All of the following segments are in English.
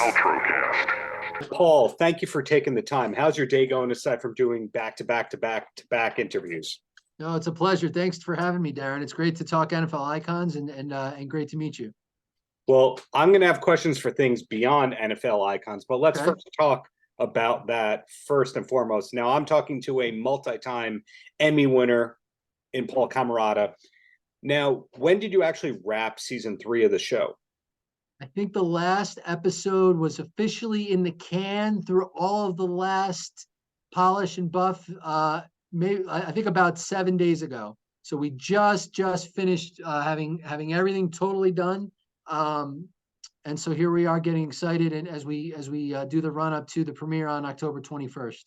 Paltrocast. Paul, thank you for taking the time. How's your day going aside from doing back-to-back interviews? No, it's a pleasure. Thanks for having me, Darren. It's great to talk NFL icons and great to meet you. Well, I'm going to have questions for things beyond NFL icons, but let's first talk about that first and foremost. Now, I'm talking to a multi-time Emmy winner in Paul Camarata. Now, when did you actually wrap season 3 of the show? I think the last episode was officially in the can through all of the last polish and buff. Maybe I think about 7 days ago. So we just finished having everything totally done. And so here we are getting excited, and as we do the run up to the premiere on October 21st.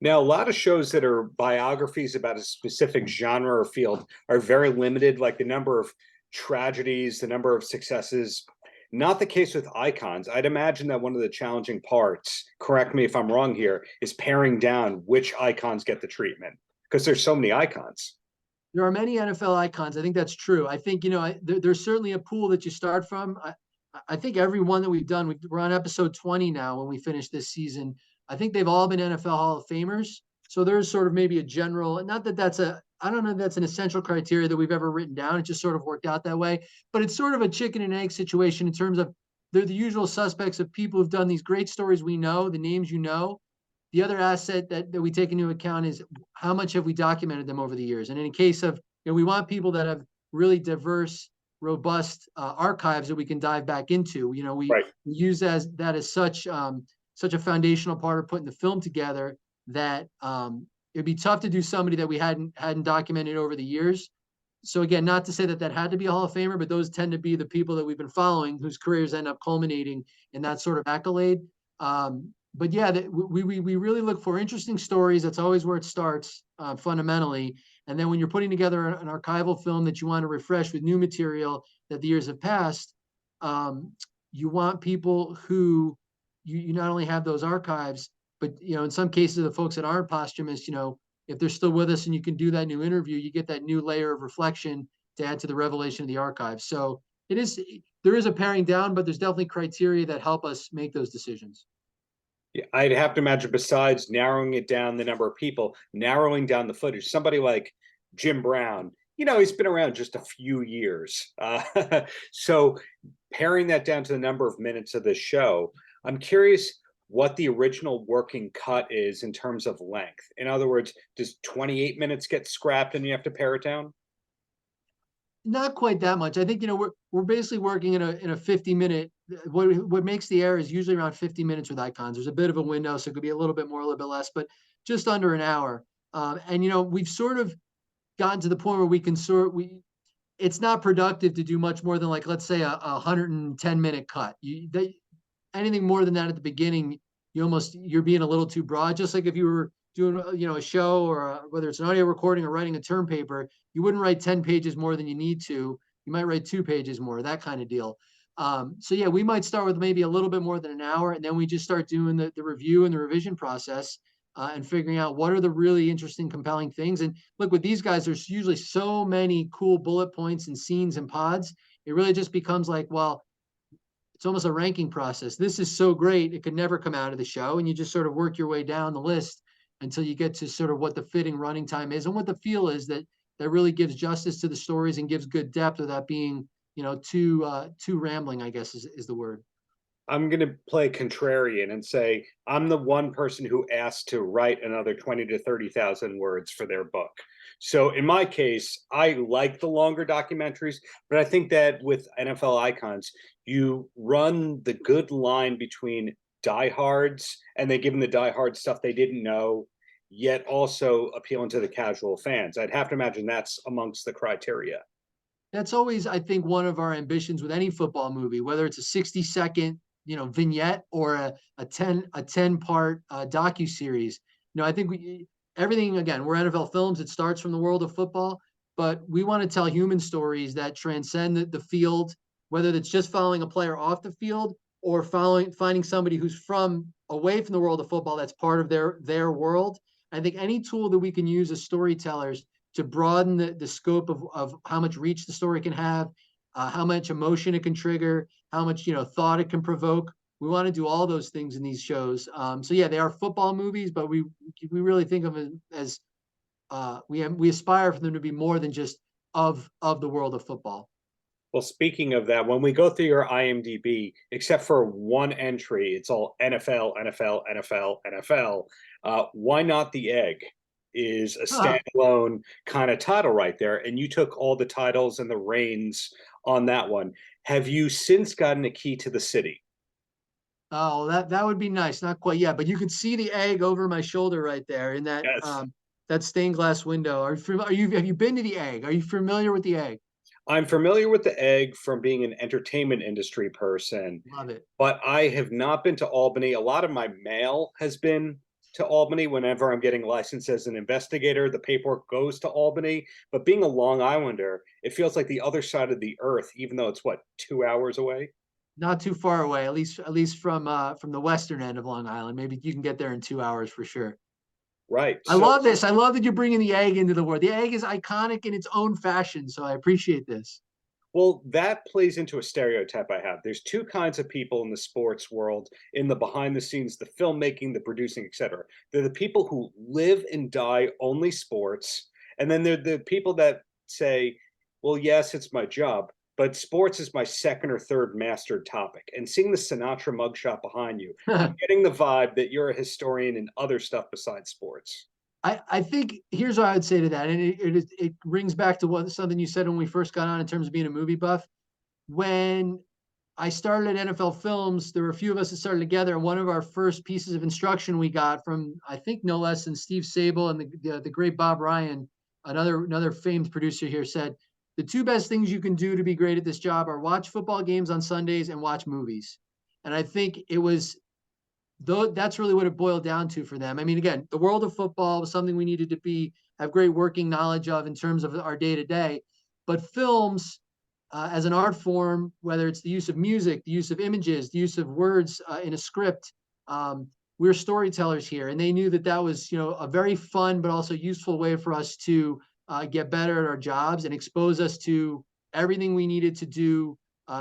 Now, a lot of shows that are biographies about a specific genre or field are very limited, like the number of tragedies, the number of successes. Not the case with icons. I'd imagine that one of the challenging parts, correct me if I'm wrong here, is paring down which icons get the treatment, because there's so many icons. There are many NFL icons. I think that's true. I think, there's certainly a pool that you start from. I think every one that we've done, we're on episode 20 now when we finish this season. I think they've all been NFL Hall of Famers. So there's sort of maybe a general, not that I don't know if that's an essential criteria that we've ever written down. It just sort of worked out that way. But it's sort of a chicken and egg situation in terms of they're the usual suspects of people who've done these great stories we know, the names you know. The other asset that we take into account is how much have we documented them over the years. And in case of, we want people that have really diverse, robust archives that we can dive back into. We use that as such a foundational part of putting the film together that it'd be tough to do somebody that we hadn't documented over the years. So again, not to say that had to be a Hall of Famer, but those tend to be the people that we've been following whose careers end up culminating in that sort of accolade. But yeah, we really look for interesting stories. That's always where it starts fundamentally. And then when you're putting together an archival film that you want to refresh with new material that the years have passed, you want people who you not only have those archives, but in some cases, the folks that aren't posthumous, if they're still with us and you can do that new interview, you get that new layer of reflection to add to the revelation of the archive. So there is a paring down, but there's definitely criteria that help us make those decisions. Yeah, I'd have to imagine, besides narrowing it down, the number of people, narrowing down the footage, somebody like Jim Brown, he's been around just a few years. So paring that down to the number of minutes of the show, I'm curious what the original working cut is in terms of length. In other words, does 28 minutes get scrapped and you have to pare it down? Not quite that much. I think, we're basically working in a 50-minute, what makes the air is usually around 50 minutes with icons. There's a bit of a window, so it could be a little bit more, a little bit less, but just under an hour. And we've sort of gotten to the point where we can it's not productive to do much more than, like, let's say a 110-minute cut. Anything more than that at the beginning, you're being a little too broad. Just like if you were doing a show or whether it's an audio recording or writing a term paper, you wouldn't write 10 pages more than you need to. You might write 2 pages more, that kind of deal. So yeah, we might start with maybe a little bit more than an hour, and then we just start doing the review and the revision process and figuring out what are the really interesting, compelling things. And look, with these guys, there's usually so many cool bullet points and scenes and pods. It really just becomes like, well, it's almost a ranking process. This is so great, it could never come out of the show. And you just sort of work your way down the list until you get to sort of what the fitting running time is and what the feel is that really gives justice to the stories and gives good depth without being, too rambling, I guess is the word. I'm going to play contrarian and say I'm the one person who asked to write another 20 to 30,000 words for their book. So in my case, I like the longer documentaries, but I think that with NFL icons, you run the good line between diehards and they give them the diehard stuff they didn't know, yet also appealing to the casual fans. I'd have to imagine that's amongst the criteria. That's always, I think, one of our ambitions with any football movie, whether it's a 60-second vignette or a 10-part docuseries. I think everything, again, we're NFL Films. It starts from the world of football, but we want to tell human stories that transcend the field, whether it's just following a player off the field or finding somebody who's away from the world of football that's part of their world. I think any tool that we can use as storytellers to broaden the scope of how much reach the story can have, how much emotion it can trigger, how much thought it can provoke. We want to do all those things in these shows. So yeah, they are football movies, but we really think of it as we aspire for them to be more than just of the world of football. Well, speaking of that, when we go through your IMDb, except for one entry, it's all NFL, NFL, NFL, NFL. Why not the egg? Is a standalone kind of title right there, and you took all the titles and the reins on that one. Have you since gotten a key to the city? Oh, that would be nice. Not quite yet, but you could see the egg over my shoulder right there in Yes. that stained glass window. Are you have you been to the egg? Are you familiar with the egg? I'm familiar with the egg from being an entertainment industry person, Love it. but I have not been to Albany. A lot of my mail has been to Albany whenever I'm getting licensed as an investigator. The paperwork goes to Albany. But being a Long Islander, it feels like the other side of the earth, even though it's what, 2 hours away? Not too far away, at least from the western end of Long Island. Maybe you can get there in 2 hours for sure. Right. I So, love this. I love that you're bringing the egg into the world. The egg is iconic in its own fashion, so I appreciate this. well, that plays into a stereotype I have. There's two kinds of people in the sports world, in the behind the scenes, the filmmaking, the producing, etc. They're the people who live and die only sports, and then they're the people that say, "Well, yes, it's my job, but sports is my second or third mastered topic." And seeing the Sinatra mugshot behind you, I'm getting the vibe that you're a historian in other stuff besides sports. I think here's what I would say to that, and it rings back to what something you said when we first got on in terms of being a movie buff. When I started at NFL Films, there were a few of us that started together, and one of our first pieces of instruction we got from I think no less than Steve Sable and the great Bob Ryan, another famed producer here, said the two best things you can do to be great at this job are watch football games on Sundays and watch movies. And I think it was though that's really what it boiled down to for them. I mean, again, the world of football was something we needed to be have great working knowledge of in terms of our day to day, but films as an art form, whether it's the use of music, the use of images, the use of words in a script, we're storytellers here, and they knew that that was a very fun but also useful way for us to get better at our jobs and expose us to everything we needed to do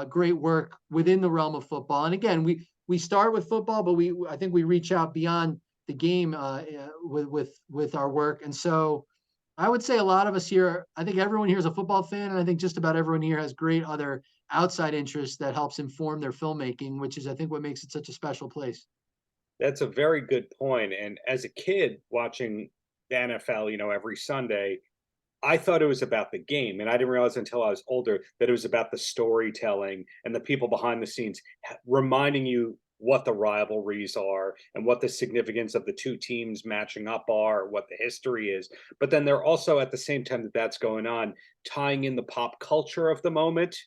great work within the realm of football. And again, we start with football, but I think we reach out beyond the game with our work. And so I would say a lot of us here, I think everyone here is a football fan, and I think just about everyone here has great other outside interests that helps inform their filmmaking, which is I think what makes it such a special place. That's a very good point. And as a kid watching the NFL, every Sunday, I thought it was about the game. And I didn't realize until I was older that it was about the storytelling and the people behind the scenes reminding you what the rivalries are and what the significance of the two teams matching up are, what the history is. But then they're also, at the same time that that's going on, tying in the pop culture of the moment.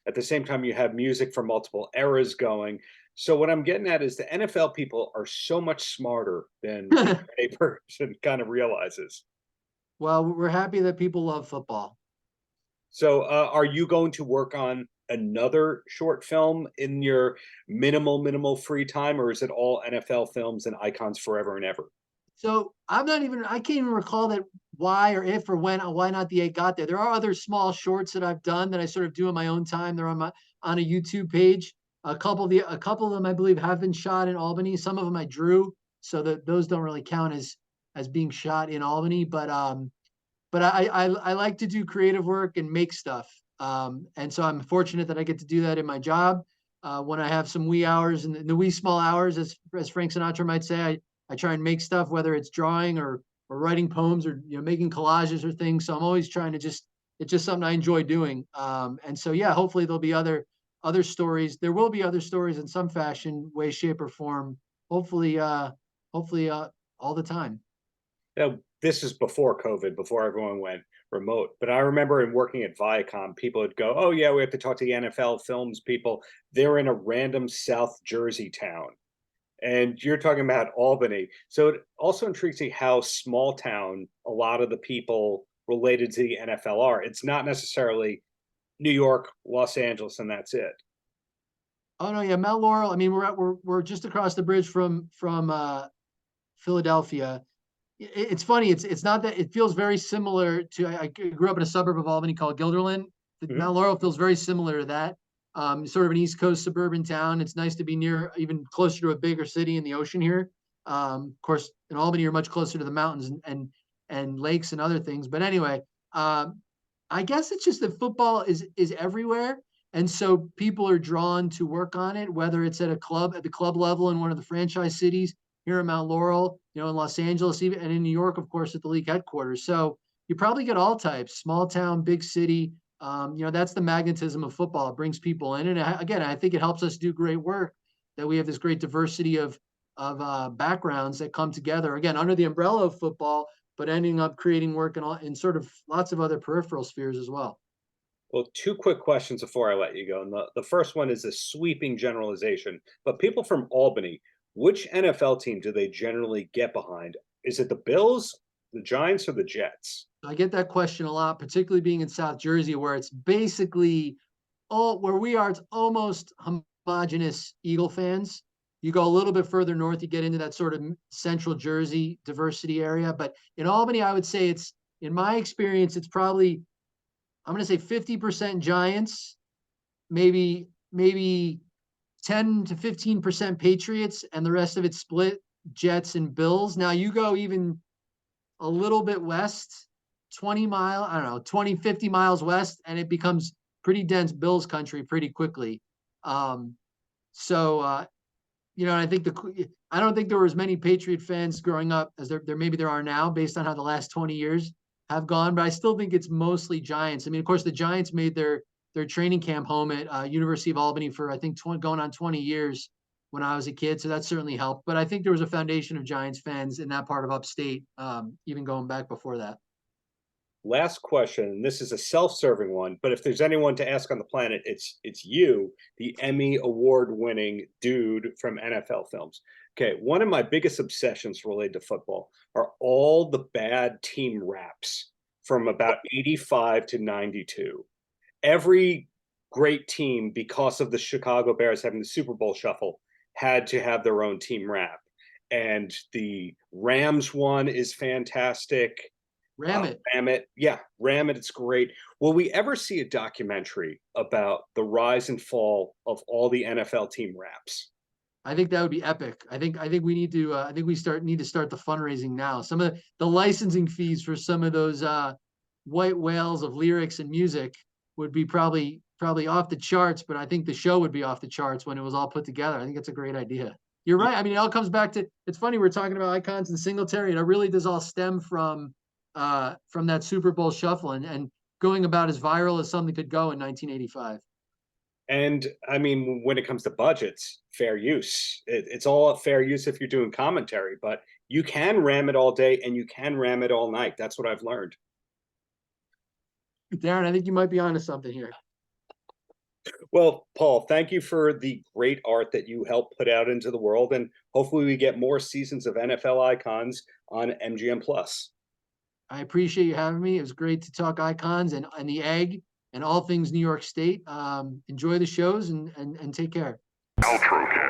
At the same time, you have music from multiple eras going. So what I'm getting at is the NFL people are so much smarter than the everyday person kind of realizes. Well, we're happy that people love football. So, are you going to work on another short film in your minimal free time, or is it all NFL films and icons forever and ever? So I can't even recall that why or if or when or why not the egg got there. There are other small shorts that I've done that I sort of do in my own time. They're on a YouTube page. A couple of them I believe have been shot in Albany. Some of them I drew, so that those don't really count as being shot in Albany. But I like to do creative work and make stuff. And so I'm fortunate that I get to do that in my job. When I have some wee hours and the wee small hours, as Frank Sinatra might say, I try and make stuff, whether it's drawing or writing poems or making collages or things. So I'm always trying to it's just something I enjoy doing. And so yeah, hopefully there'll be other stories. There will be other stories in some fashion, way, shape, or form. Hopefully, all the time. Now, this is before COVID, before everyone went remote. But I remember in working at Viacom, people would go, "Oh yeah, we have to talk to the NFL films people." They're in a random South Jersey town, and you're talking about Albany. So it also intrigues me how small town a lot of the people related to the NFL are. It's not necessarily New York, Los Angeles, and that's it. Oh no, yeah, Mount Laurel. I mean, we're just across the bridge from Philadelphia. It's funny. It's not that it feels very similar to. I grew up in a suburb of Albany called Guilderland. Mhm. Mount Laurel feels very similar to that. sort of an East Coast suburban town. It's nice to be near, even closer to a bigger city in the ocean here. Of course, in Albany, you're much closer to the mountains and lakes and other things. But anyway, I guess it's just that football is everywhere. And so people are drawn to work on it, whether it's at the club level in one of the franchise cities here in Mount Laurel, in Los Angeles, even, and in New York, of course, at the league headquarters. So you probably get all types, small town, big city. That's the magnetism of football. It brings people in. And again, I think it helps us do great work that we have this great diversity of backgrounds that come together, again, under the umbrella of football, but ending up creating work in sort of lots of other peripheral spheres as well. Well, two quick questions before I let you go. And the first one is a sweeping generalization, but people from Albany, which NFL team do they generally get behind? Is it the Bills, the Giants, or the Jets? I get that question a lot, particularly being in South Jersey, where it's basically where we are, it's almost homogenous Eagle fans. You go a little bit further north, you get into that sort of central Jersey diversity area. But in Albany, I would say in my experience, it's probably, I'm going to say 50% Giants, maybe 10 to 15% Patriots, and the rest of it split Jets and Bills. Now you go even a little bit west, 20, 50 miles west, and it becomes pretty dense Bills country pretty quickly. And I think I don't think there were as many Patriot fans growing up as there are now, based on how the last 20 years have gone. But I still think it's mostly Giants. I mean, of course, the Giants made their training camp home at University of Albany for, I think, going on 20 years when I was a kid. So that certainly helped. But I think there was a foundation of Giants fans in that part of upstate, even going back before that. Last question, and this is a self-serving one, but if there's anyone to ask on the planet, it's you, the Emmy award-winning dude from NFL films. Okay, one of my biggest obsessions related to football are all the bad team raps from about 85 to 92. Every great team, because of the Chicago Bears having the Super Bowl shuffle, had to have their own team rap. And the Rams one is fantastic. Ram it. Ram it. It's great. Will we ever see a documentary about the rise and fall of all the NFL team raps? I think that would be epic. I think we need to. I think we need to start the fundraising now. Some of the licensing fees for some of those white whales of lyrics and music would be probably off the charts. But I think the show would be off the charts when it was all put together. I think it's a great idea. You're right. I mean, it all comes back to. It's funny we're talking about icons and Singletary, and it really does all stem from that Super Bowl shuffle and going about as viral as something could go in 1985. And I mean, when it comes to budgets, fair use. It's all fair use if you're doing commentary, but you can ram it all day and you can ram it all night. That's what I've learned. Darren, I think you might be onto something here. Well, Paul, thank you for the great art that you helped put out into the world. And hopefully we get more seasons of NFL Icons on MGM Plus. I appreciate you having me. It was great to talk icons and the egg and all things New York State. Enjoy the shows and take care. Paltrocast.